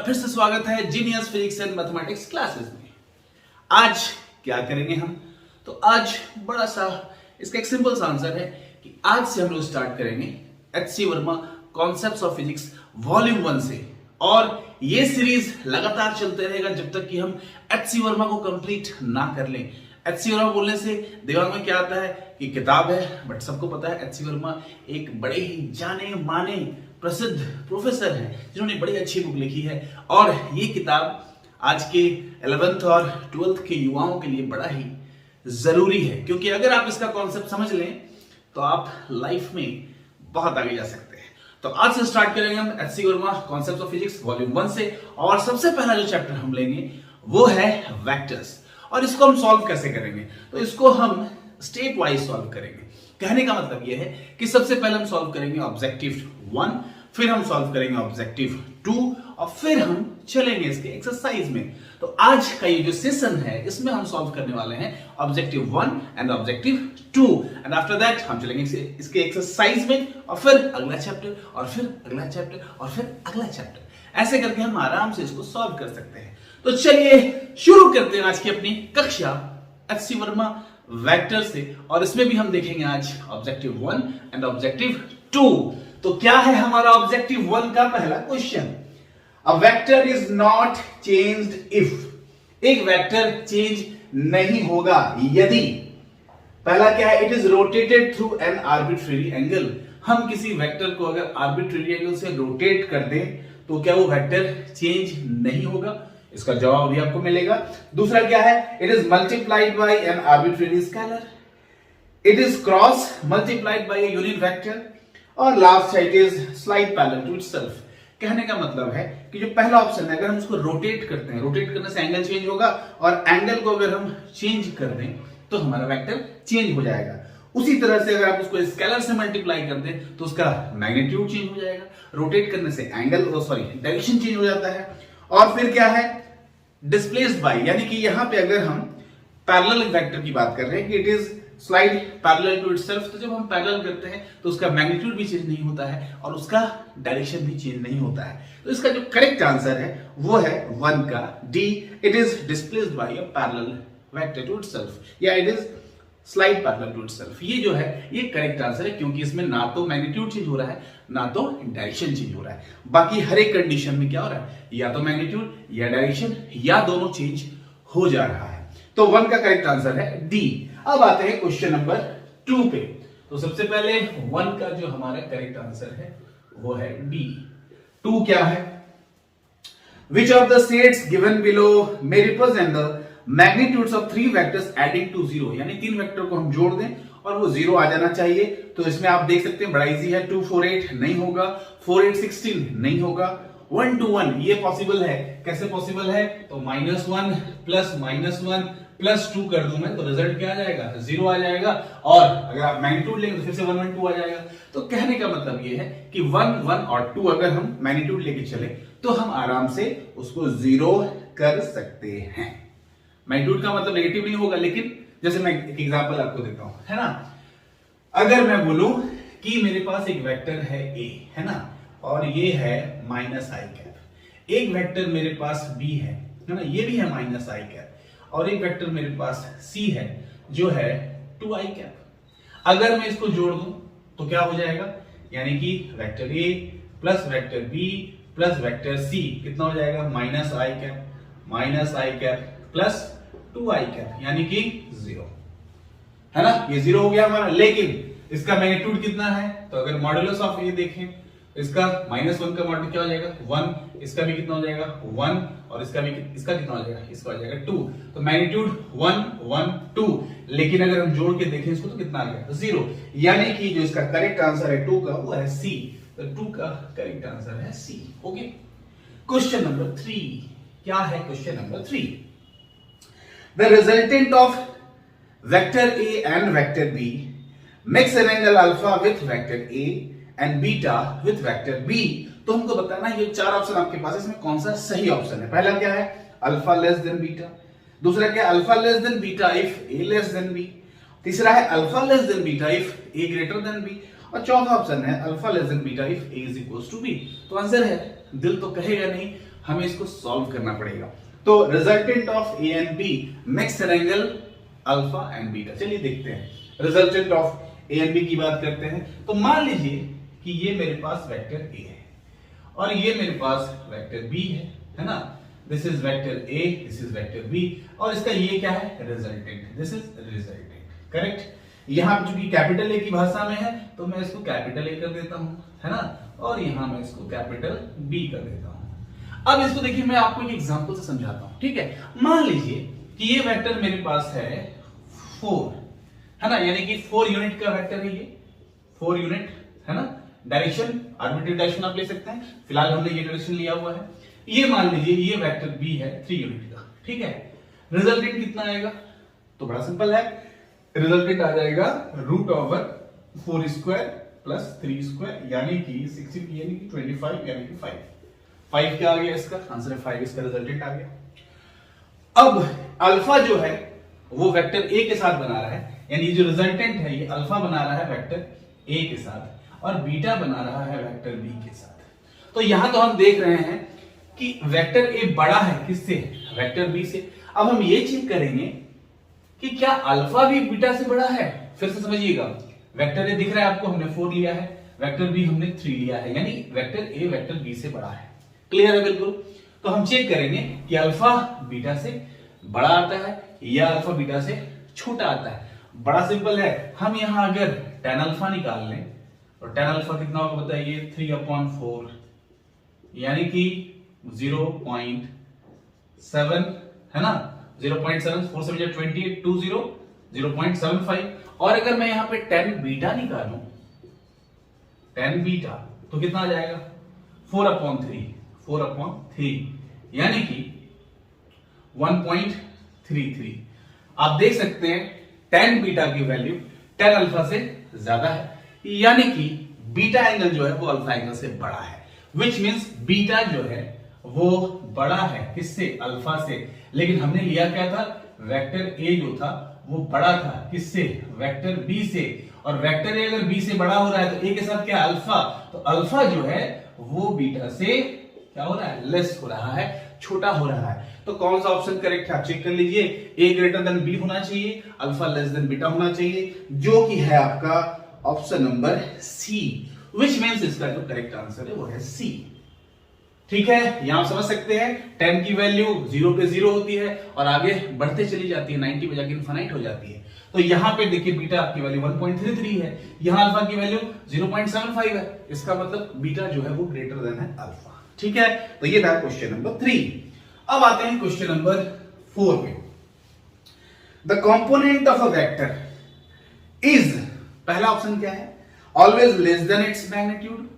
फिर से स्वागत है genius physics and mathematics classes में। आज क्या करेंगे हम? तो आज बड़ा सा इसका एक सिंपल सा आंसर है कि आज से हम लोग स्टार्ट करेंगे HC. Verma concepts of physics volume 1 से, और ये सीरीज लगातार चलते रहेगा जब तक कि हम एच.सी. वर्मा को कंप्लीट ना कर लें। एच.सी. वर्मा बोलने से दिमाग में क्या आता है कि किताब है, बट सबको पता है एच.सी. वर्मा एक बड़े ही जाने माने प्रसिद्ध प्रोफेसर हैं जिन्होंने बड़ी अच्छी बुक लिखी है, और ये किताब आज के 11th और 12th के युवाओं के लिए बड़ा ही जरूरी है, क्योंकि अगर आप इसका कॉन्सेप्ट समझ लें तो आप लाइफ में बहुत आगे जा सकते हैं। तो आज से स्टार्ट करेंगे हम HC. Verma concepts of physics volume 1 से, और सबसे पहला जो चैप्टर हम लेंगे वो है वेक्टर्स। और इसको हम सॉल्व कैसे करेंगे? तो इसको हम स्टेप वाइज सॉल्व करेंगे। कहने का मतलब यह है कि सबसे पहले हम सॉल्व करेंगे ऑब्जेक्टिव 1, फिर हम सॉल्व करेंगे ऑब्जेक्टिव 2, और फिर हम चलेंगे इसके एक्सरसाइज में। तो आज का ये जो सेशन है इसमें हम सॉल्व करने वाले हैं objective 1 and objective 2, and after that हम चलेंगे इसके एक्सरसाइज में, और फिर अगला चैप्टर, और फिर अगला चैप्टर, और फिर अगला चैप्टर। ऐसे करके हम आराम से इसको सॉल्व कर सकते हैं। तो चलिए शुरू करते हैं आज की अपनी कक्षा एच.सी. वर्मा वेक्टर से, और इसमें भी हम देखेंगे आज ऑब्जेक्टिव 1 एंड ऑब्जेक्टिव 2। तो क्या है हमारा ऑब्जेक्टिव 1 का पहला question? A vector is not changed if. एक वेक्टर चेंज नहीं होगा यदि, पहला क्या है, it is rotated through an arbitrary angle. हम किसी वेक्टर को अगर आर्बिट्रेरी एंगल से रोटेट कर दें तो क्या वो वेक्टर चेंज नहीं होगा? इसका जवाब भी आपको मिलेगा। दूसरा क्या है, it is multiplied by an arbitrary scalar, it is cross multiplied by a unit vector, और लास्ट है it is slide parallel to itself. कहने का मतलब है कि जो पहला ऑप्शन है, अगर हम उसको रोटेट करते हैं, रोटेट करने से एंगल चेंज होगा, और एंगल को अगर हम चेंज कर दें तो हमारा वेक्टर चेंज हो जाएगा। उसी तरह से अगर आप उसको स्केलर से मल्टीप्लाई कर दें तो उसका मैग्नीट्यूड चेंज हो जाएगा। रोटेट करने से एंगल डायरेक्शन चेंज हो जाता है। और फिर क्या है, डिस्प्लेस्ड बाय, यानी कि यहां पे अगर हम पैरेलल वेक्टर की बात कर रहे हैं कि it is slide parallel to itself, तो जब हम पैरेलल करते हैं तो उसका मैग्नीट्यूड भी चेंज नहीं होता है और उसका डायरेक्शन भी चेंज नहीं होता है। तो इसका जो करेक्ट आंसर है वो है 1 का D, it is displaced by a parallel vector to itself, या it is slide parallel to itself. ये जो है ये करेक्ट आंसर है, क्योंकि इसमें ना तो मैग्नीट्यूड चेंज हो रहा है ना तो डायरेक्शन चेंज हो रहा है। बाकी हर एक कंडीशन में क्या हो रहा है, या तो मैग्नीट्यूड या डायरेक्शन या दोनों चेंज हो जा रहा है। तो 1 का करेक्ट आंसर है डी। अब आते हैं क्वेश्चन नंबर 2 पे। तो सबसे पहले 1 का जो हमारा करेक्ट आंसर है वो है डी। 2 क्या है, which of the states given below may represent the magnitudes of 3 vectors adding to 0। यानी 3 वेक्टर को हम जोड़ दें और वो 0 आ जाना चाहिए। तो इसमें आप देख सकते हैं बड़ा इजी है, 2 4 8 नहीं होगा, 4 8 16 नहीं होगा, 1 2 1 ये पॉसिबल है। कैसे पॉसिबल है? तो -1 प्लस -1 प्लस 2 कर दूं मैं तो रिजल्ट क्या आ जाएगा, 0 आ जाएगा। और अगर आप मैग्नीट्यूड लेंगे तो फिर से 1 1 2 आ जाएगा। तो कहने का मतलब ये है कि 1 1 और 2 अगर हम मैग्नीट्यूड लेके चले तो हम आराम से उसको 0 कर सकते हैं। मैग्नीट्यूड का मतलब नेगेटिव नहीं होगा, लेकिन जैसे मैं एक एग्जांपल आपको देता हूं, है ना। अगर मैं बोलूं कि मेरे पास एक वेक्टर है a, है ना, और ये है -i कैप। एक वेक्टर मेरे पास b है ना, ये भी है -i कैप, और एक वेक्टर मेरे पास c है जो है 2i कैप। अगर मैं इसको जोड़ दूं तो क्या हो जाएगा, यानी कि vector a plus vector b plus vector c कितना हो जाएगा, -i cap plus 2i cap, यानी कि 0, है ना। ये 0 हो गया हमारा। लेकिन इसका मैग्नीट्यूड कितना है, तो अगर मॉड्यूलस ऑफ a देखें, इसका -1 का मॉड्यूलस क्या हो जाएगा, 1, इसका भी कितना हो जाएगा 1, और इसका कितना हो जाएगा, इसका हो जाएगा 2। तो मैग्नीट्यूड 1 1 2, लेकिन अगर हम जोड़ के देखें इसको तो कितना आ गया, 0। यानी कि जो इसका करेक्ट आंसर है 2 का वो है सी। तो 2 का करेक्ट आंसर है सी। ओके, क्वेश्चन नंबर 3 क्या है? Question number 3, the resultant of vector a and vector b makes an angle alpha with vector a and beta with vector b। तो हमको बताना है, ये 4 ऑप्शन आपके पास है, इसमें कौन सा सही ऑप्शन है। पहला क्या है, अल्फा लेस देन बीटा। दूसरा क्या है, alpha less than beta if a less than b। तीसरा है alpha less than beta if a greater than b। और चौथा ऑप्शन है alpha less than beta if a is equal to b। तो answer है, दिल तो कहेगा नहीं, हमें इसको सॉल्व करना पड़ेगा। तो resultant of A and B makes an angle alpha and beta. चलिए देखते हैं resultant of A and B की बात करते हैं। तो मान लीजिए कि ये मेरे पास वेक्टर ए है और ये मेरे पास वेक्टर बी है ना। This is vector A, this is vector B और इसका ये क्या है, resultant. This is resultant, correct. यहां पे चूंकि कैपिटल ए की भाषा में है तो मैं इसको कैपिटल ए कर देता हूं, है ना, और यहां मैं इसको कैपिटल बी कर देता हूं। अब इसको देखिए मैं आपको एक एग्जांपल से समझाता हूं, ठीक है। मान लीजिए कि ये वेक्टर मेरे पास है 4, है ना, यानी कि 4 यूनिट का वेक्टर है ये, 4 यूनिट, है ना। डायरेक्शन आर्बिट्रेरी डायरेक्शन आप ले सकते हैं, फिलहाल हमने ये डायरेक्शन लिया हुआ है। ये मान लीजिए ये वेक्टर बी है 3 यूनिट का, ठीक है। रिजल्टेंट कितना आएगा, तो बड़ा सिंपल है, रिजल्टेंट आ जाएगा √4 स्क्वायर प्लस 3 स्क्वायर यानी कि 16 यानी कि 25 यानी कि 5 क्या आ गया, इसका आंसर है 5, इसका रिजल्टेंट आ गया। अब अल्फा जो है वो वेक्टर ए के साथ बना रहा है, यानी जो रिजल्टेंट है ये अल्फा बना रहा है वेक्टर ए के साथ और बीटा बना रहा है वेक्टर बी के साथ। तो यहां तो हम देख रहे हैं कि वेक्टर ए बड़ा है किससे, वेक्टर बी से। अब हम ये चेक करेंगे कि क्या अल्फा भी बीटा से बड़ा है। फिर से समझिएगा, वेक्टर ए दिख रहा है आपको, हमने 4 लिया है, वेक्टर बी हमने 3 लिया है, यानी वेक्टर ए वेक्टर बी से बड़ा है। क्लियर है बिल्कुल। तो हम चेक करेंगे कि अल्फा बीटा से बड़ा आता है या अल्फा बीटा से छोटा आता है। बड़ा सिंपल है, हम यहां अगर tan अल्फा निकाल लें और tan अल्फा कितना होगा बताइए, 3/4 यानी कि 0.7, है ना, 0.7, 4 से 28, 20, 0.75। और अगर मैं यहां पे tan बीटा निकालूं, tan बीटा तो कितना आ जाएगा, 4/3 यानी कि 1.33। आप देख सकते हैं tan बीटा की वैल्यू tan अल्फा से ज्यादा है, यानी कि बीटा एंगल जो है वो अल्फा एंगल से बड़ा है। विच मीन्स बीटा जो है वो बड़ा है किससे, अल्फा से। लेकिन हमने लिया क्या था, वेक्टर ए जो था वो बड़ा था किससे, वेक्टर बी से। और वेक्टर ए अगर बी से बड़ा हो रहा है तो ए के साथ क्या, अल्फा। तो अल्फा जो है वो बीटा से क्या हो रहा है, लेस हो रहा है, छोटा हो रहा है। तो कौन सा ऑप्शन करेक्ट है आप चेक कर लीजिए। ए ग्रेटर देन बी होना चाहिए, अल्फा लेस देन बीटा होना चाहिए, जो कि है आपका option number C. Which means इसका जो करेक्ट आंसर है वो है सी। ठीक है, यहां आप समझ सकते हैं tan की वैल्यू 0 पे 0 होती है और आगे बढ़ते चली जाती है, 90 पे जाके इनफाइनाइट हो जाती है। तो यहां पे देखिए बीटा की वैल्यू 1.33 है, यहां अल्फा की वैल्यू 0.75 है, इसका मतलब बीटा जो है वो ग्रेटर देन है अल्फा। ठीक है, तो ये था क्वेश्चन नंबर 3। अब आते हैं क्वेश्चन नंबर 4 पे। The component of a vector is, पहला ऑप्शन क्या है, always less than its magnitude.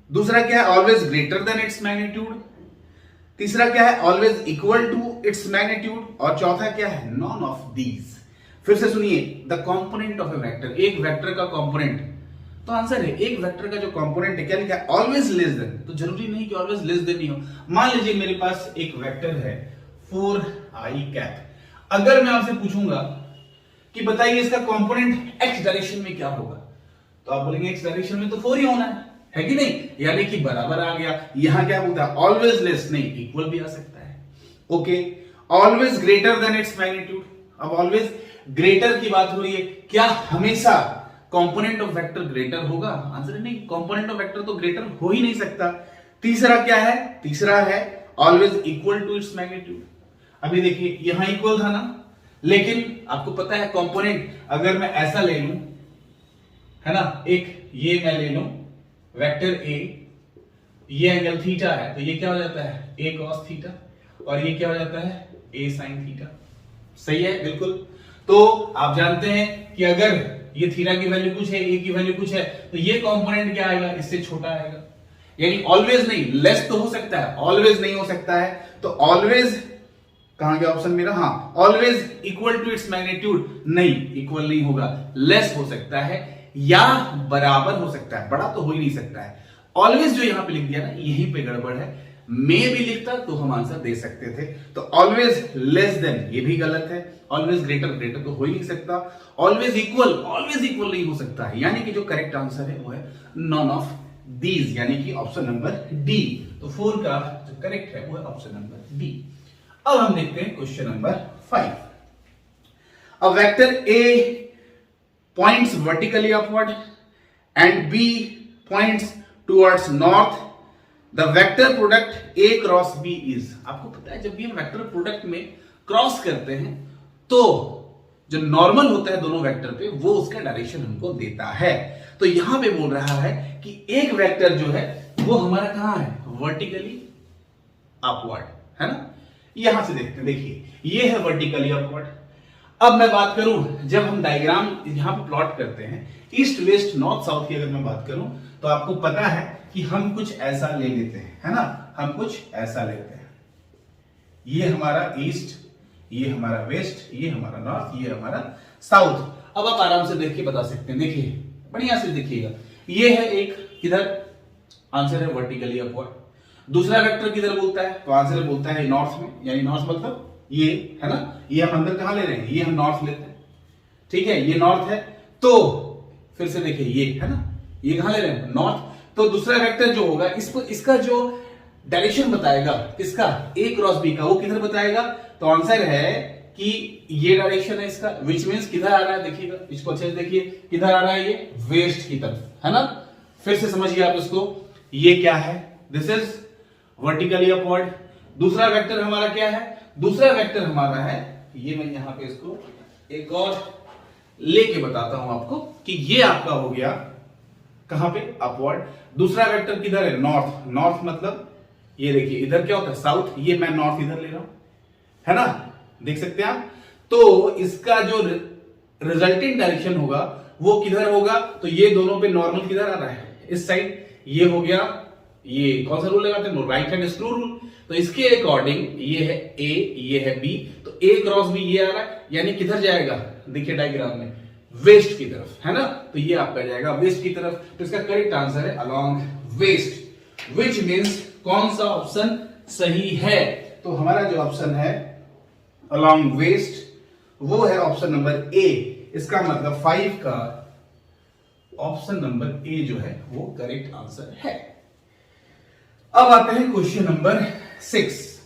दूसरा क्या है, always greater than its magnitude. तीसरा क्या है, always equal to its magnitude. और चौथा क्या है, नॉन ऑफ दीज। फिर से सुनिए, the component of A vector, एक वेक्टर का कंपोनेंट। तो आंसर है एक वेक्टर का जो कंपोनेंट है, क्या लिखा है, ऑलवेज लेस देन। तो जरूरी नहीं कि ऑलवेज लेस देन ही हो। मान लीजिए मेरे पास एक वेक्टर है 4i कैप। अगर मैं आपसे पूछूंगा कि बताइए इसका कंपोनेंट x डायरेक्शन में क्या होगा, तो आप बोलेंगे x डायरेक्शन में तो 4 ही होना है कि नहीं, यानी कि बराबर आ गया। यहां क्या होता है, ऑलवेज लेस नहीं, इक्वल भी आ सकता है। Okay, always greater than its magnitude. अब ऑलवेज ग्रेटर की बात हो रही है, क्या हमेशा कंपोनेंट ऑफ वेक्टर ग्रेटर होगा, आंसर नहीं, कंपोनेंट ऑफ वेक्टर तो ग्रेटर हो ही नहीं सकता। तीसरा क्या है, तीसरा है always equal to its magnitude. अभी देखिए यहां इक्वल था ना, लेकिन आपको पता है कंपोनेंट अगर मैं ऐसा ले लूं, है ना, एक ये मैं ले लूं वेक्टर ए, ये एंगल थीटा है, तो ये क्या हो जाता है, a cos थीटा, और ये क्या हो जाता है, a sin थीटा। सही है, बिल्कुल। तो आप जानते हैं कि अगर ये थीटा की वैल्यू कुछ है, a की वैल्यू कुछ है, तो ये कंपोनेंट क्या आएगा, इससे छोटा आएगा। यानी ऑलवेज नहीं, लेस तो हो सकता है, ऑलवेज नहीं हो सकता है। तो ऑलवेज कहां गया ऑप्शन मेरा, हाँ, always equal to its magnitude, नहीं, इक्वल नहीं होगा, लेस हो सकता है या बराबर हो सकता है, बड़ा तो हो ही नहीं सकता है। ऑलवेज जो यहां पे लिख दिया ना, यहीं पे गड़बड़ है। मे भी लिखता तो हम आंसर दे सकते थे। तो ऑलवेज लेस देन, ये भी गलत है। ऑलवेज ग्रेटर, ग्रेटर तो हो ही नहीं सकता। ऑलवेज इक्वल नहीं हो सकता है, यानी कि जो करेक्ट आंसर है वो है नॉन ऑफ दीज, यानी कि ऑप्शन नंबर डी। तो 4 का जो जो करेक्ट है वो है ऑप्शन नंबर बी। अब हम देखते हैं question number 5। A vector A points vertically upward and B points towards north, the vector product A cross B is. आपको पता है जब भी हम वेक्टर प्रोडक्ट में क्रॉस करते हैं तो जो नॉर्मल होता है दोनों वेक्टर पे वो उसका डायरेक्शन हमको देता है। तो यहां पे बोल रहा है कि एक वेक्टर जो है वो हमारा कहां है, वर्टिकली अपवर्ड, है ना। यहां से देखते हैं, देखिए ये है वर्टिकली अपवर्ड। अब मैं बात करूं, जब हम डायग्राम यहां पे प्लॉट करते हैं ईस्ट वेस्ट नॉर्थ साउथ की अगर मैं बात करूं तो आपको पता है कि हम कुछ ऐसा ले लेते हैं, है ना, हम कुछ ऐसा लेते हैं। ये हमारा ईस्ट, ये हमारा वेस्ट, ये हमारा नॉर्थ, ये हमारा साउथ। अब आप आराम से देख के बता सकते हैं, देखिए बढ़िया से देखिएगा। ये है एक, किधर आंसर है वर्टिकली अपवर्ड। दूसरा वेक्टर किधर बोलता है, तो आंसर बोलता है नॉर्थ में, यानी नॉर्थ मतलब ये, है ना। ये हम अंदर कहां ले रहे हैं, ये हम नॉर्थ लेते हैं, ठीक है, ये नॉर्थ है। तो फिर से देखिए ये, है ना, ये कहां ले रहे हैं, नॉर्थ। तो दूसरा वेक्टर जो होगा इसको, इसका जो डायरेक्शन बताएगा किसका, ए क्रॉस बी का, वो किधर बताएगा। तो आंसर है कि ये डायरेक्शन है इसका, विच मींस किधर आ रहा है, देखिएगा इसको अच्छे से देखिए, किधर आ रहा है, ये वेस्ट की तरफ, है ना। फिर से समझिए आप इसको, ये क्या है, दिस इज वर्टिकली अपवर्ड। दूसरा वेक्टर हमारा क्या है, दूसरा वेक्टर हमारा है, ये मैं यहां पे इसको एक और लेके बताता हूं आपको कि ये आपका हो गया कहां पे, अपवर्ड। दूसरा वेक्टर किधर है, नॉर्थ। नॉर्थ मतलब ये देखिए इधर क्या होता है, साउथ, ये मैं नॉर्थ इधर ले रहा हूं, है ना, देख सकते हैं आप। तो इसका जो रिजल्टिंग डायरेक्शन होगा वो किधर होगा, तो ये दोनों पे नॉर्मल किधर आ रहा है, इस साइड। ये हो गया, ये कौन सा रूल लगाते हैं, राइट हैंड स्क्रू रूल। तो इसके अकॉर्डिंग ये है ए, ये है बी, तो ए क्रॉस बी ये आ रहा है, यानी किधर जाएगा, देखिए डायग्राम में वेस्ट की तरफ, है ना। तो ये आपका जाएगा वेस्ट की तरफ। तो इसका करेक्ट आंसर है अलोंग वेस्ट, विच मीन्स कौन सा ऑप्शन सही है, तो हमारा जो ऑप्शन है अलोंग वेस्ट वो है ऑप्शन नंबर ए। इसका मतलब 5 का ऑप्शन नंबर ए जो है वो करेक्ट आंसर है। अब आते हैं question number 6।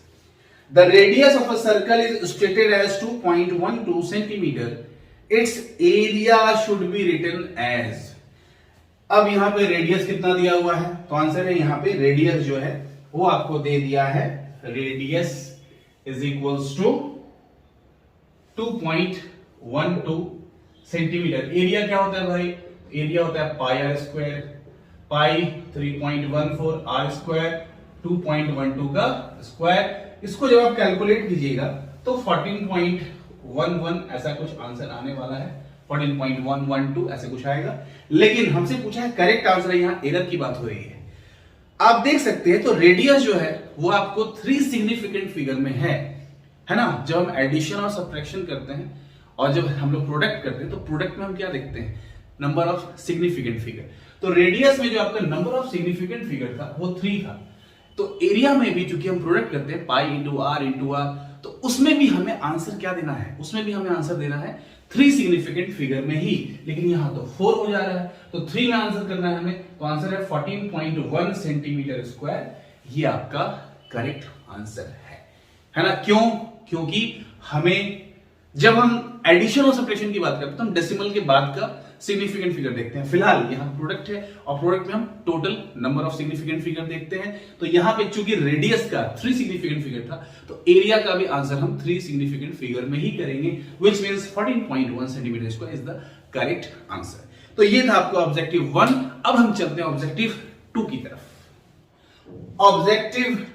The radius of a circle is stated as 2.12 centimetre, its area should be written as. अब यहां पे रेडियस कितना दिया हुआ है, तो आंसर है यहां पे रेडियस जो है वो आपको दे दिया है, radius is equals to 2.12 centimetre. Area क्या होता है भाई, एरिया होता है pi r square, pi 3.14 r square 2.12 का स्क्वायर। इसको जब आप कैलकुलेट कीजिएगा तो 14.11 ऐसा कुछ आंसर आने वाला है, 14.112 ऐसे कुछ आएगा। लेकिन हमसे पूछा है करेक्ट आंसर, यहां एरर की बात हो रही है। आप देख सकते हैं तो रेडियस जो है वो आपको 3 सिग्निफिकेंट फिगर में है ना। जब हम एडिशन और सब्ट्रैक्शन करते हैं और जब हम लोग प्रोडक्ट करते हैं तो प्रोडक्ट में हम क्या देखते हैं, नंबर ऑफ सिग्निफिकेंट फिगर। तो रेडियस में जो आपका नंबर ऑफ सिग्निफिकेंट फिगर था वो 3 था। तो एरिया में भी चूंकि हम प्रोडक्ट करते हैं पाई इंटू आर, तो उसमें भी हमें आंसर क्या देना है, उसमें भी हमें आंसर देना है 3 सिग्निफिकेंट फिगर में ही। लेकिन यहां तो 4 हो जा रहा है, तो 3 में आंसर करना है हमें, तो आंसर है 14.1 सेंटीमीटर स्क्वायर। ये आपका करेक्ट आंसर है ना। क्यों, क्योंकि हमें जब हम एडिशन और सब्ट्रैक्शन की बात करते हैं तो हम डेसिमल के बाद का सिग्निफिकेंट फिगर देखते हैं। फिलहाल यहां प्रोडक्ट है और प्रोडक्ट में हम total number of significant figure देखते हैं। तो यहां पे चूंकि रेडियस का 3 सिग्निफिकेंट फिगर था तो एरिया का भी आंसर हम 3 सिग्निफिकेंट फिगर में ही करेंगे, which means 14.1 centimetre square is the correct answer. तो ये था आपका ऑब्जेक्टिव 1। अब हम चलते हैं ऑब्जेक्टिव 2 की तरफ। ऑब्जेक्टिव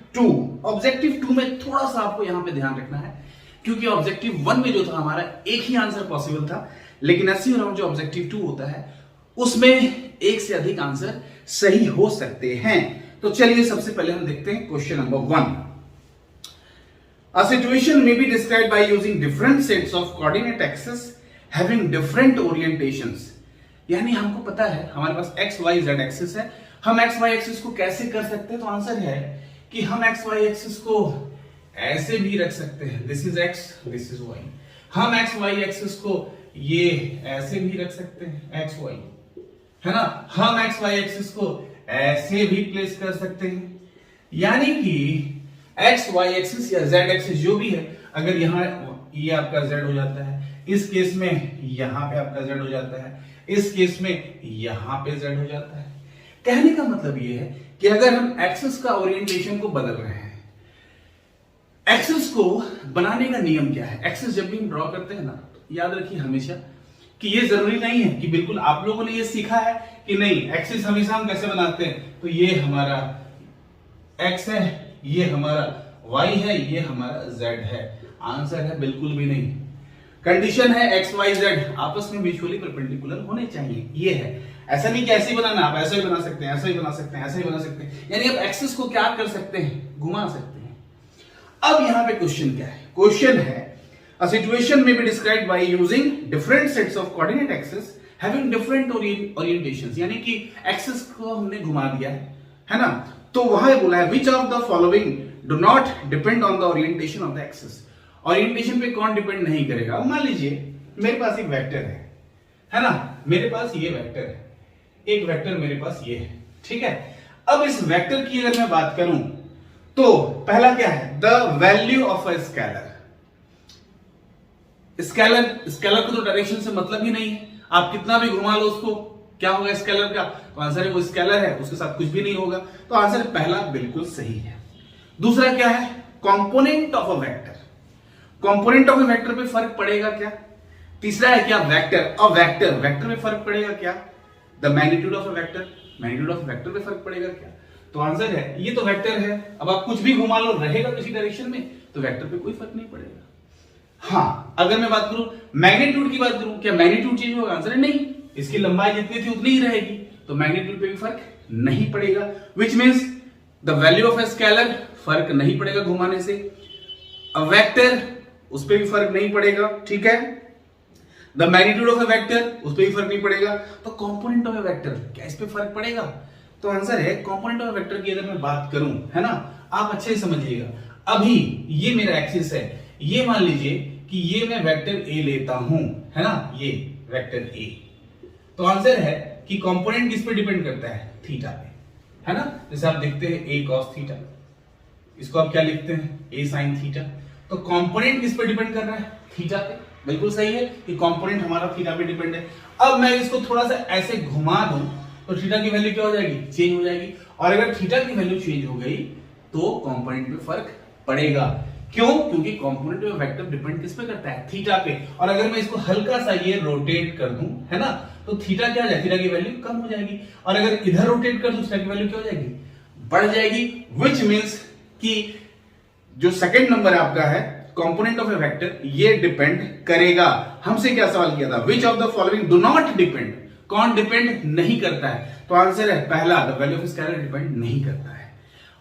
2 में थोड़ा सा आपको यहां पे ध्यान रखना है, क्योंकि ऑब्जेक्टिव 1 में जो था हमारा एक ही आंसर पॉसिबल था, लेकिन ऐसी राउंड जो ऑब्जेक्टिव 2 होता है उसमें एक से अधिक आंसर सही हो सकते हैं। तो चलिए सबसे पहले हम देखते हैं question number 1। A situation may be described by using different sets of coordinate axis having different orientations. यानी हमको पता है हमारे पास एक्स वाई जेड एक्सिस है, हम एक्स वाई एक्सिस को कैसे कर सकते हैं, तो आंसर है कि हम एक्स वाई एक्सिस को ऐसे भी रख सकते हैं, this is X, this is Y. हम एक्स वाई एक्सिस को ये ऐसे भी रख सकते हैं, एक्स वाई, है ना। हम एक्स वाई एक्सिस को ऐसे भी प्लेस कर सकते हैं। यानी कि एक्स वाई एक्सिस या जेड एक्सिस जो भी है, अगर यहाँ ये आपका जेड हो जाता है, इस केस में यहां पे आपका जेड हो जाता है, इस केस में यहां पे जेड हो जाता है। कहने का मतलब ये है कि अगर हम एक्सिस का ओरिएंटेशन को बदल रहे हैं, एक्सिस को बनाने का नियम क्या है, एक्सिस जब भी हम ड्रॉ करते हैं ना, तो याद रखिए हमेशा कि ये जरूरी नहीं है कि बिल्कुल आप लोगों ने ये सीखा है कि नहीं एक्सिस हमेशा हम कैसे बनाते हैं, तो ये हमारा एक्स है, ये हमारा वाई है, ये हमारा जेड है। आंसर है बिल्कुल भी नहीं। कंडीशन है एक्स वाई जेड आपस में म्यूचुअली परपेंडिकुलर होने चाहिए, ये है। ऐसा नहीं कि ऐसे ही बनाना, आप ऐसा ही बना सकते हैं, ऐसा ही बना सकते हैं, ऐसा ही बना सकते हैं, यानी आप एक्सिस को क्या कर सकते हैं, घुमा सकते हैं। अब यहां पे क्वेश्चन क्या है, क्वेश्चन है a situation may be described by using different sets of coordinate axes having different orientations, यानी कि एक्सिस को हमने घुमा दिया है ना, तो वहां बोला है which of the following do not depend on the orientation of the axis, orientation पे कौन डिपेंड नहीं करेगा। मान लीजिए मेरे पास एक वेक्टर है ना, मेरे पास ये वेक्टर है, एक वेक्टर मेरे पास ये है, ठीक है। अब इस वेक्टर की अगर मैं बात करूं तो पहला क्या है, the value of a scalar. Scalar को तो डायरेक्शन से मतलब ही नहीं है, आप कितना भी घुमा लो उसको, क्या होगा स्केलर का, तो आंसर है वो स्केलर है, उसके साथ कुछ भी नहीं होगा, तो आंसर पहला बिल्कुल सही है। दूसरा क्या है, component of a vector, component of a vector पे फर्क पड़ेगा क्या। तीसरा है क्या, वेक्टर, वेक्टर में फर्क पड़ेगा क्या, the magnitude of a vector, magnitude of vector पे फर्क पड़ेगा क्या, तो आंसर है ये तो वेक्टर है, अब आप कुछ भी घुमा लो रहेगा किसी डायरेक्शन में, तो वेक्टर पे कोई फर्क नहीं पड़ेगा। हाँ, अगर मैं बात करूं मैग्नीट्यूड की बात करूं, क्या मैग्नीट्यूड चेंज होगा, आंसर है नहीं, इसकी लंबाई जितनी थी उतनी ही रहेगी, तो मैग्नीट्यूड पे भी फर्क नहीं पड़ेगा, which means the value of a scalar फर्क नहीं पड़ेगा घुमाने से, अ वेक्टर उस पर भी फर्क नहीं पड़ेगा, ठीक है, the magnitude of A vector उस पर भी फर्क नहीं पड़ेगा, तो कंपोनेंट ऑफ ए वेक्टर क्या इस पे फर्क पड़ेगा, तो आंसर है कंपोनेंट ऑफ ए वेक्टर की अगर मैं बात करूं, है ना, आप अच्छे से समझिएगा। अभी ये मेरा एक्सिस है, ये मान लीजिए कि ये मैं वेक्टर ए लेता हूं, है ना, ये वेक्टर ए, तो आंसर है कि कंपोनेंट किस पे डिपेंड करता है, थीटा पे, है ना। जैसे आप देखते हैं ए कॉस थीटा, इसको आप क्या लिखते हैं, ए साइन थीटा, तो कंपोनेंट किस पे डिपेंड कर रहा है, थीटा पे, बिल्कुल सही है कि कंपोनेंट हमारा थीटा पे डिपेंड है। अब मैं इसको थोड़ा सा ऐसे घुमा दूं तो थीटा की वैल्यू क्या हो जाएगी, चेंज हो जाएगी, और अगर थीटा की वैल्यू चेंज हो गई तो कंपोनेंट पे फर्क पड़ेगा, क्यों, क्योंकि कंपोनेंट में वेक्टर डिपेंड किस पे करता है, थीटा पे, और अगर मैं इसको हल्का सा ये रोटेट कर दूं, है ना, तो थीटा क्या हो जाएगी, थीटा की वैल्यू कम हो जाएगी, और अगर इधर रोटेट कर दूं थीटा की वैल्यू क्या हो जाएगी, बढ़ जाएगी, विच मींस कि जो सेकंड नंबर आपका है कंपोनेंट ऑफ ए वेक्टर, ये डिपेंड करेगा। हमसे क्या सवाल किया था, which of the following do not depend, कौन डिपेंड नहीं करता है, तो आंसर है पहला, the value of scalar depend नहीं करता है।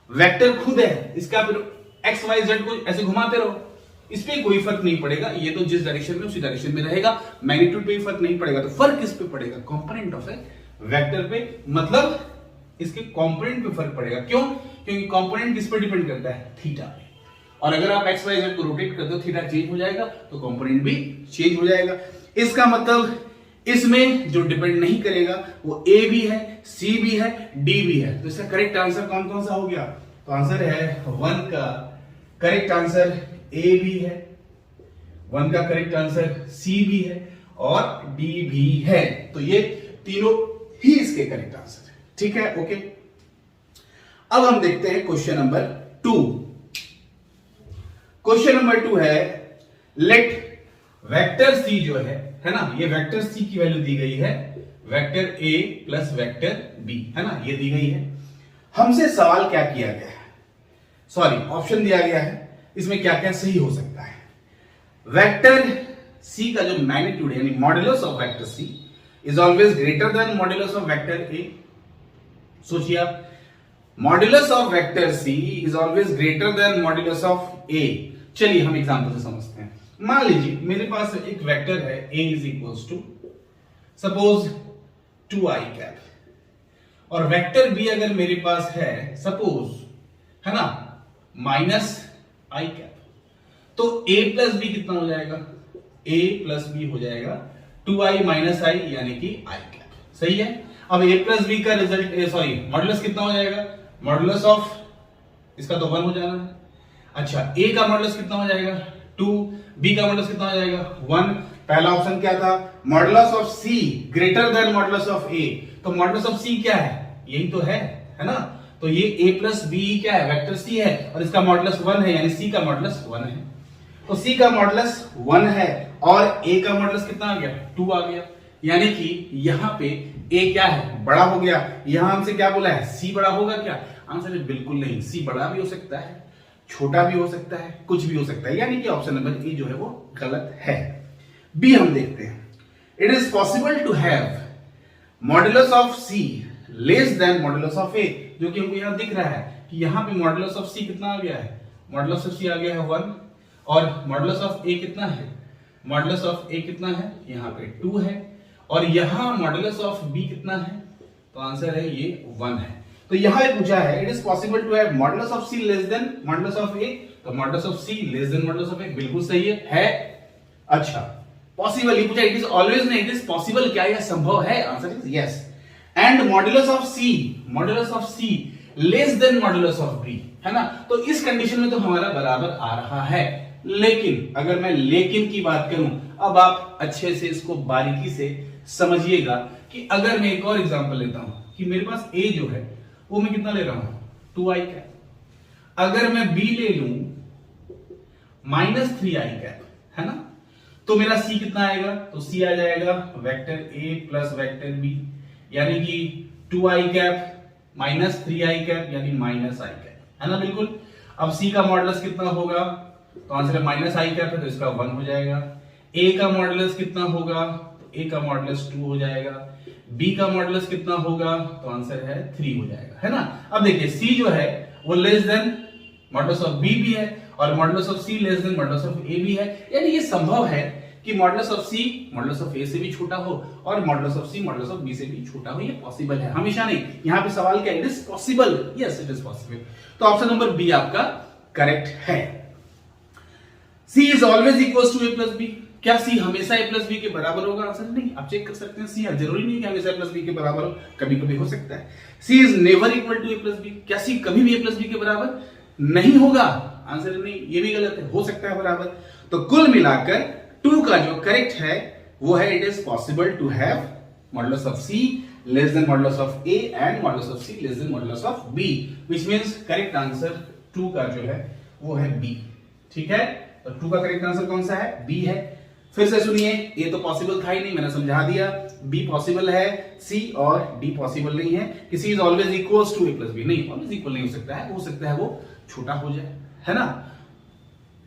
वेक्टर खुद है, इसका फिर एक्स वाई जेड को ऐसे घुमाते रहो, इस पे कोई फर्क नहीं पड़ेगा, ये तो जिस डायरेक्शन में उसी डायरेक्शन में रहेगा, मैग्नीट्यूड पे भी फर्क नहीं पड़ेगा, तो फर्क किस पे पड़ेगा, कंपोनेंट ऑफ ए वेक्टर पे, मतलब इसके कंपोनेंट पे फर्क पड़ेगा, क्यों, क्योंकि कंपोनेंट किस पे डिपेंड करता है, थीटा पे, और अगर आप एक्स वाई जेड को रोटेट कर दो थीटा चेंज हो जाएगा, तो कंपोनेंट भी चेंज हो जाएगा। इसका मतलब इसमें जो डिपेंड नहीं करेगा वो ए भी है, सी भी है, डी भी है, तो इसका करेक्ट आंसर कौन कौन सा हो गया, तो आंसर है 1 का करेक्ट आंसर ए भी है, 1 का करेक्ट आंसर सी भी है और डी भी है, तो ये तीनों ही इसके करेक्ट आंसर है, ठीक है, ओके। अब हम देखते हैं क्वेश्चन नंबर 2। क्वेश्चन नंबर 2 है, लेट वेक्टर सी जो है ना, ये वेक्टर सी की वैल्यू दी गई है, vector A plus vector B, है ना, ये दी गई है। हमसे सवाल क्या किया गया है, सॉरी ऑप्शन दिया गया है, इसमें क्या क्या सही हो सकता है। वेक्टर सी का जो मैग्नीट्यूड है, यानी modulus of vector C is always greater than modulus of vector A. सोचिए आप, modulus of vector C is always greater than modulus of A. चलिए हम एग्जांपल से समझते हैं। मान लीजिए मेरे पास एक वेक्टर है a is equals to suppose 2i cap, और वेक्टर b अगर मेरे पास है सपोज, है ना, माइनस i कैप, तो a प्लस बी कितना हो जाएगा, a प्लस बी हो जाएगा 2i माइनस i यानी कि i कैप, सही है। अब a प्लस बी का रिजल्ट, सॉरी मॉड्यूलस कितना हो जाएगा, मॉड्यूलस ऑफ इसका तो 1 हो जाना है, अच्छा, ए का मॉडुलस कितना हो जाएगा 2, बी का मॉडुलस कितना हो जाएगा 1। पहला ऑप्शन क्या था, modulus of C greater than modulus of A. तो मॉडुलस ऑफ सी क्या है, यही तो है ना। तो ये a प्लस बी क्या है, वेक्टर सी है, और इसका मॉडुलस 1 है, यानी सी का मॉडुलस 1 है। तो सी का मॉडुलस 1 है और a का मॉडुलस कितना आ गया 2 आ गया, यानी कि यहां पे a क्या है, बड़ा हो गया। यहां हमसे क्या बोला है, c बड़ा होगा क्या, आंसर है बिल्कुल नहीं, c बड़ा भी हो सकता है, छोटा भी हो सकता है, कुछ भी हो सकता है, यानी कि ऑप्शन नंबर ए जो है वो गलत है। बी हम देखते हैं, it is possible to have modulus of C less than modulus of A, जो कि हमको यहां दिख रहा है कि यहां पे मॉडुलस ऑफ सी कितना आ गया है, मॉडुलस ऑफ सी आ गया है 1, और मॉडुलस ऑफ ए कितना है, मॉडुलस ऑफ ए कितना है, यहां पे 2 है, और यहां मॉडुलस ऑफ बी कितना है, तो आंसर है ये 1 है। तो यहां ये पूछा है it is possible to have modulus of C less than modulus of A, तो modulus of C less than modulus of A बिल्कुल सही है। अच्छा, पॉसिबल ये पूछा, इट इज ऑलवेज नहीं, इट इज पॉसिबल, क्या यह संभव है, answer is yes. And modulus of C less than modulus of B, है ना। तो इस कंडीशन में तो हमारा बराबर आ रहा है, लेकिन अगर मैं लेकिन की बात करूं, अब आप अच्छे से इसको बारीकी से समझिएगा कि अगर मैं एक और एग्जांपल लेता हूं कि मेरे पास a जो है वो मैं कितना ले रहा हूं 2i कैप, अगर मैं b ले लूं -3i कैप, है ना, तो मेरा c कितना आएगा, तो c आ जाएगा vector a plus vector b, यानी कि 2i कैप -3i कैप यानी -i कैप, है ना, बिल्कुल। अब c का मॉडुलस कितना होगा, तो आंसर है -i कैप है, तो इसका 1 हो जाएगा। a का मॉडुलस कितना होगा, तो a का मॉडुलस 2 हो जाएगा। b का मॉडुलस कितना होगा, तो आंसर है 3 हो जाएगा, है ना। अब देखिए c जो है वो less than modulus of b भी है और modulus of c less than modulus of a भी है, यानी ये संभव है कि modulus of c modulus of a से भी छोटा हो और modulus of c modulus of b से भी छोटा हो, ये पॉसिबल है, हमेशा नहीं। यहां पे सवाल क्या है, it is possible, yes it is possible. तो ऑप्शन नंबर बी आपका करेक्ट है। c is always equals to a plus b, क्या c हमेशा a प्लस b के बराबर होगा, आंसर नहीं। आप चेक कर सकते हैं, c जरूरी नहीं कि हमेशा a प्लस b के बराबर हो, कभी कभी हो सकता है। c is never equal to a plus b, क्या c कभी भी a प्लस b के बराबर नहीं होगा, आंसर नहीं, ये भी गलत है, हो सकता है बराबर। तो कुल मिलाकर 2 का जो करेक्ट है वो है it is possible to have modulus of c less than modulus of a and modulus of c less than modulus of b, which means correct answer 2 का जो है वो है b, ठीक है। तो 2 का करेक्ट आंसर कौन सा है, b है। फिर से सुनिए, ये तो पॉसिबल था ही नहीं, मैंने समझा दिया, b पॉसिबल है, c और d पॉसिबल नहीं है। कि c is always equals to a plus b, नहीं, ऑलवेज इक्वल नहीं हो सकता है वो छोटा हो जाए, है ना।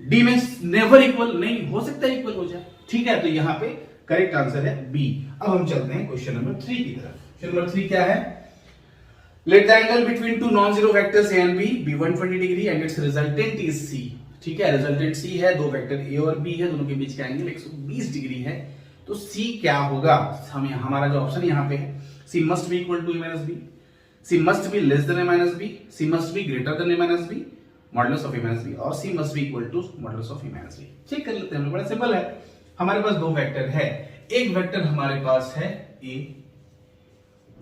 d में नेवर इक्वल नहीं हो सकता, इक्वल हो जाए, ठीक है। तो यहां पे करेक्ट आंसर है b। अब हम चलते हैं क्वेश्चन नंबर 3 की तरफ। क्वेश्चन नंबर 3 क्या है, let the angle between two non zero vectors a and b be 120 degree and it's resultant is c, ठीक है। रिजल्टेंट c है, दो वेक्टर a और b है, दोनों के बीच का एंगल 120 डिग्री है, तो c क्या होगा, हमारा जो ऑप्शन यहां पे है, c must be equal to a minus b, c must be less than a minus b, c must be greater than a minus b, modulus of a minus b, और c must be equal to modulus of a minus b। Check कर लेते हैं, बड़ा simple है। हमारे पास दो vector है, एक वेक्टर हमारे पास है a,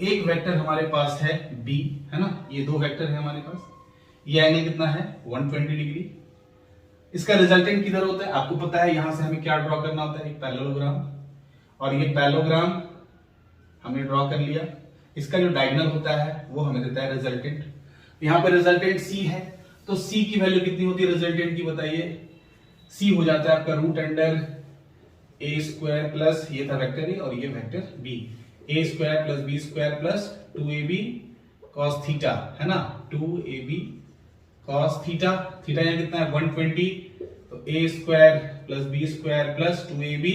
एक वेक्टर हमारे पास है b, है ना, ये दो वेक्टर है हमारे पास। ये एंगल कितना है 120 डिग्री। इसका रिजल्टेंट किधर होता है, आपको पता है, यहां से हमें क्या ड्रॉ करना होता है, एक पैरेललोग्राम, और ये पैरेललोग्राम हमने ड्रॉ कर लिया। इसका जो डायगोनल होता है वो हमें देता है रिजल्टेंट। यहां पर रिजल्टेंट c है, तो c की वैल्यू कितनी होती है रिजल्टेंट की, बताइए। c हो जाता है आपका root under a square plus, ये था वेक्टर a और ये vector b, a square plus b square plus 2ab cos theta, है ना, 2ab cos थीटा, थीटा यहाँ कितना है 120, तो a square plus b square plus 2ab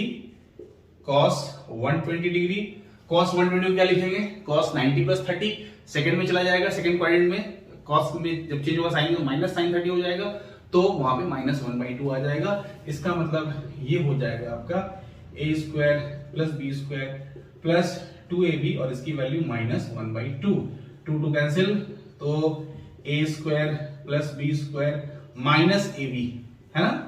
cos 120 degree. cos 120 को क्या लिखेंगे, cos 90 प्लस 30, सेकंड में चला जाएगा, सेकंड क्वाड्रेंट में cos में जब चेंज होगा साइन में माइनस साइन 30 हो जाएगा, तो वहां पे -1/2 आ जाएगा। इसका मतलब ये हो जाएगा आपका a square plus b square plus 2ab और इसकी वैल्यू -1/2, 2 कैंसिल, तो a square plus b square minus ab, है ना।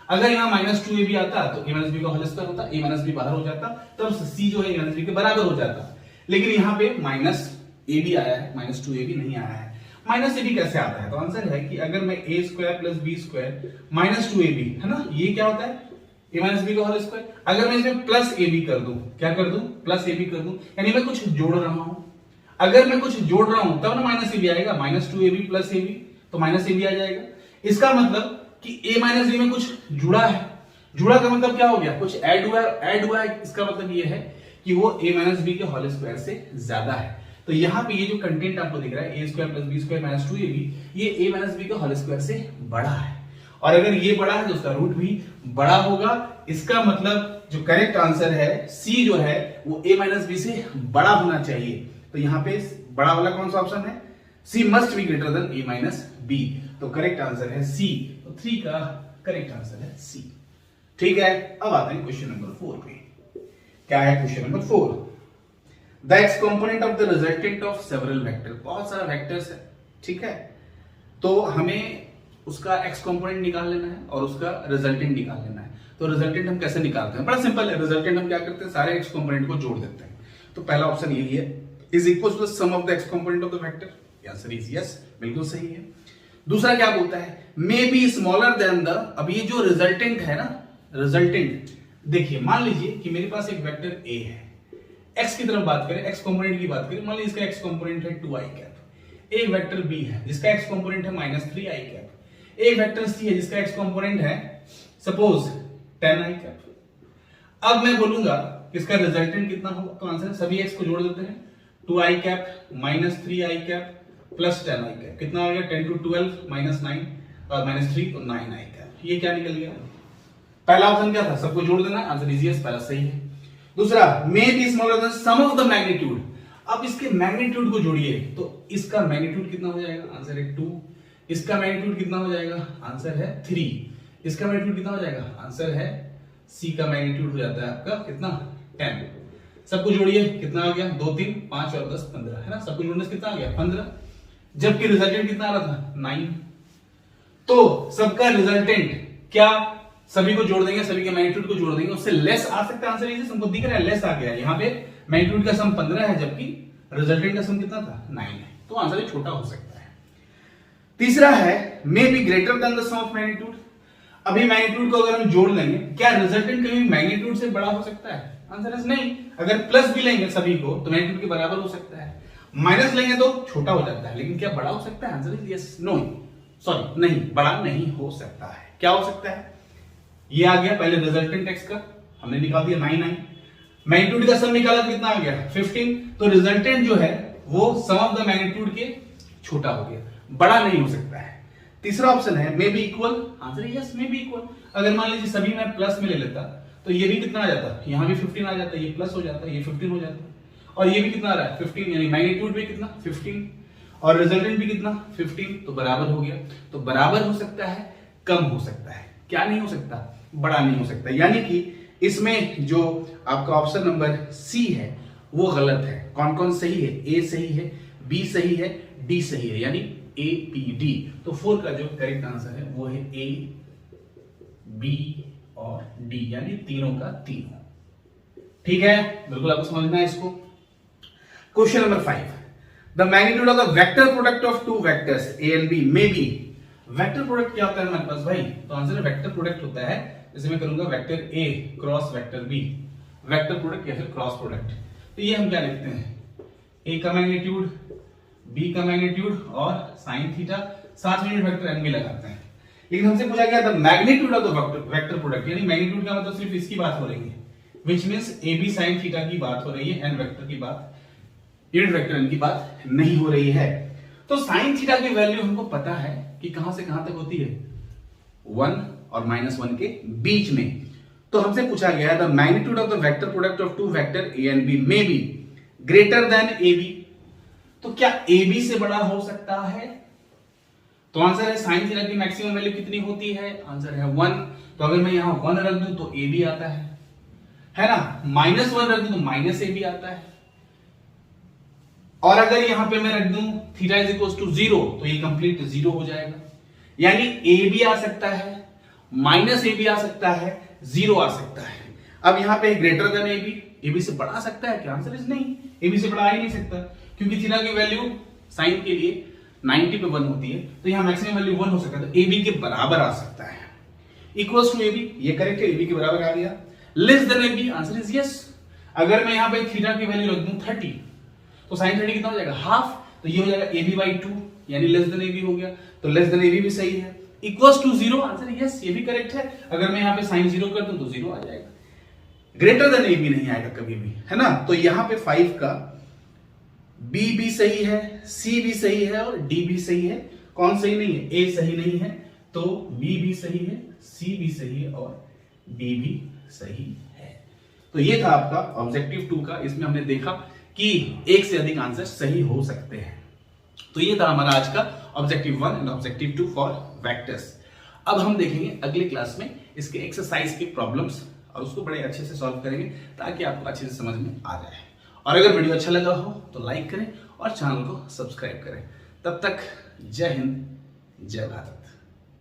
अगर यहाँ -2ab आता तो a माइनस b का होल स्क्वायर होता, a माइनस b बाहर हो जाता, तब c जो है a माइनस b के बराबर हो जाता। लेकिन यहाँ पे -ab आया है, -2ab नहीं आया है। माइनस ए बी कैसे आता है? तो आंसर है कि अगर मैं A square plus B square minus 2ab, है ना, ये क्या होता है? ए माइनस बी का होल स्क्वायर। अगर मैं इसमें प्लस ए बी कर दूं, क्या कर दूं? प्लस ए बी कर दूं, यानी मैं कुछ जोड़ रहा हूं। अगर मैं कुछ जोड़ रहा हूं तब ना माइनस ए बी आएगा, minus 2ab plus A B, तो माइनस ए बी आ जाएगा। इसका मतलब कि a माइनस बी में कुछ जुड़ा है। जुड़ा का मतलब क्या हो गया? कुछ ऐड हुआ है। इसका मतलब ये है कि वो a माइनस बी के होल स्क्वायर से ज्यादा है। तो यहाँ पे ये जो कंटेंट आपको दिख रहा है, a square plus B square minus 2ab, ये a माइनस बी के होल स्क्वायर से बड़ा है। और अगर ये बड़ा है तो उसका रूट भी बड़ा होगा। इसका मतलब जो करेक्ट आंसर है C जो है वो a माइनस बी से बड़ा होना चाहिए। तो यहाँ पे बड़ा वाला कौन सा ऑप्शन है? C must be greater than a minus B. तो करेक्ट आंसर है C। तो 3 का करेक्ट आंसर है C। ठीक है, अब आते हैं क्वेश्चन नंबर 4 पे। क्या है question number 4? The x component of the resultant of several vector. बहुत सारा वेक्टर्स है, ठीक है, तो हमें उसका एक्स कंपोनेंट निकाल लेना है और उसका रिजल्टेंट निकाल लेना है। तो रिजल्टेंट हम कैसे निकालते हैं? बड़ा सिंपल है। रिजल्टेंट हम क्या करते हैं? सारे एक्स कंपोनेंट को जोड़ देते हैं। तो पहला ऑप्शन यही है, is equal to the sum of the x component of the vector. Answer is yes, बिल्कुल सही है। दूसरा क्या बोलता है? May be smaller than the. अब ये जो रिजल्टेंट है ना, रिजल्टेंट देखिए, मान लीजिए कि मेरे पास एक वेक्टर ए है, एक्स की तरफ बात करें, एक्स कंपोनेंट की बात करें, मान लीजिए इसका एक्स कंपोनेंट है 2i कैप। एक वेक्टर बी है जिसका एक्स कंपोनेंट है -3i कैप। एक वेक्टर सी है जिसका एक्स कंपोनेंट है सपोज 10i कैप। अब मैं बोलूंगा कि इसका रिजल्टेंट कितना होगा? तो आंसर सभी एक्स को जोड़ देते हैं, 2i cap -3i cap plus 10i cap, कितना आ गया? 10 to 12 -9 और -3 तो 9i कैप। ये क्या निकल गया? पहला ऑप्शन क्या था? सबको जोड़ देना। आंसर इज यस, पहला सही है। दूसरा, may be smaller than sum of the magnitude. अब इसके मैग्नीट्यूड को जोड़िए तो इसका मैग्नीट्यूड कितना हो जाएगा? आंसर है 2। इसका मैग्नीट्यूड कितना हो जाएगा? आंसर है 3। इसका मैग्नीट्यूड कितना हो जाएगा? आंसर है सी का मैग्नीट्यूड हो जाता है आपका कितना? 10। सबको जोड़िए, कितना आ गया? 2 3 5 और 10 15, है ना। सबको जोड़ने से कितना आ गया? 15। जबकि रिजल्टेंट कितना आ रहा था? 9। तो सबका रिजल्टेंट क्या सभी को जोड़ देंगे, सभी के मैग्नीट्यूड को जोड़ देंगे, उससे लेस आ सकता है। आंसर इज हमको दिख रहा है लेस आ गया है। यहाँ पे मैग्नीट्यूड का सम 15 है जबकि रिजल्टेंट का सम कितना था? 9 है। तो आंसर छोटा हो सकता है। तीसरा है may be greater than the sum of magnitude. अभी मैग्नीट्यूड को अगर हम जोड़ लेंगे, क्या रिजल्टेंट कभी मैग्नीट्यूड से बड़ा हो सकता है? आंसर इज नहीं। अगर प्लस भी लेंगे सभी को तो मैग्नीट्यूड के बराबर हो सकता है, माइनस लेंगे तो छोटा हो जाता है, लेकिन क्या बड़ा हो सकता है? Answer is yes, no, sorry नहीं, बड़ा नहीं हो सकता है। क्या हो सकता है? ये आ गया पहले रिजल्टेंट एक्स का, हमने निकाल दिया 9 मैग्नीट्यूड का सम निकाला तो कितना आ गया? 15। तो रिजल्टेंट जो है वो सम ऑफ द मैग्नीट्यूड के छोटा हो गया, बड़ा नहीं हो सकता है। तीसरा ऑप्शन है मे बी इक्वल। आंसर है यस, मे बी इक्वल। अगर मान लीजिए सभी मैं प्लस में ले लेता तो ये भी कितना आ जाता? यहाँ भी 15 आ जाता, ये प्लस हो जाता, ये 15 हो जाता, और ये भी कितना आ रहा है? 15, यानी मैग्नीट्यूड भी कितना? 15 और रिजल्टेंट भी कितना? 15। तो बराबर हो गया। तो बराबर हो सकता है, कम हो सकता है, क्या नहीं हो सकता? बड़ा नहीं हो सकता। यानी कि इसमें जो आपका ऑप्शन नंबर सी है वो गलत है। कौन कौन सही है? ए सही है, बी सही है, डी सही है, यानी ए बी डी। तो 4 का जो करेक्ट आंसर है वो है ए बी और डी, यानी तीनों का तीनों। ठीक है, बिल्कुल आपको समझना है इसको। Question number 5, the magnitude of the vector product of two vectors A and B may be. Vector product क्या होता है हमारे पास भाई? तो आंसर है वेक्टर प्रोडक्ट होता है, जैसे मैं करूंगा vector A cross vector B, vector product या फिर क्रॉस प्रोडक्ट। तो ये हम क्या लिखते हैं? ए का मैग्नीट्यूड, बी का मैग्नीट्यूड और साइन थीटा, साथ में वेक्टर एन भी लगाते हैं। लेकिन हमसे पूछा गया था magnitude of the vector product, यानी मैग्नीट्यूड का मतलब सिर्फ इसकी बात हो रही है, which means A B sine theta की बात हो रही है, एन वेक्टर की बात, यूनिट वेक्टर एन की बात नहीं हो रही है। तो साइन थीटा की वैल्यू हमको पता है कि कहां से कहां तक होती है? 1 और -1 के बीच में। तो हमसे पूछा गया the magnitude of the vector product of two vector A and B may be greater than A B. तो क्या ए बी से बड़ा हो सकता है? तो आंसर है साइन थीटा की मैक्सिमम वैल्यू कितनी होती है? आंसर है 1। तो अगर मैं यहां 1 रख दूं तो ए बी आता है ना। -1 रख दूं तो माइनस ए बी आता है। और अगर यहां पे मैं रख दूं थीटा इज इक्वल टू 0 तो ये कंप्लीट 0 हो जाएगा, यानी ए भी आ सकता है, माइनस ए भी आ सकता है, 0 आ सकता है। अब यहां पे ग्रेटर देन ए बी से बड़ा आ सकता है क्या? आंसर इज नहीं, ए बी से बड़ा आ ही नहीं सकता, क्योंकि थीटा की वैल्यू साइन के लिए 90 पे 1 होती है, तो यहाँ मैक्सिमम वैल्यू 1 हो सकता है, तो AB के बराबर आ सकता है। इक्वल्स टू AB, ये करेक्ट है, AB के बराबर आ गया। Less than AB, answer is yes. अगर मैं यहाँ पे थीटा की वैल्यू रख दूं 30, तो साइन 30 कितना हो जाएगा, हाफ, तो ये हो जाएगा AB/2, यानी लेस देन AB हो गया, तो लेस देन AB भी सही है। इक्वल्स टू 0, आंसर यस, ये भी करेक्ट है। अगर मैं यहाँ पे साइन 0 कर दूं तो 0 आ जाएगा। ग्रेटर देन AB नहीं आएगा कभी भी, है ना। तो यहाँ पे 5 का B भी सही है, C भी सही है और D भी सही है। कौन सही नहीं है, A सही नहीं है, तो B भी सही है, C भी सही है और D भी सही है। तो ये था आपका ऑब्जेक्टिव 2 का। इसमें हमने देखा कि एक से अधिक आंसर सही हो सकते हैं। तो ये था हमारा आज का objective 1 and objective 2 for vectors. अब हम देखेंगे अगले क्लास में इसके एक्सरसाइज के प्रॉब्लम्स और उसको बड़े अच्छे से सॉल्व करेंगे ताकि आपको अच्छे से समझ में आ जाए। और अगर वीडियो अच्छा लगा हो तो लाइक करें और चैनल को सब्सक्राइब करें। तब तक जय हिंद, जय भारत।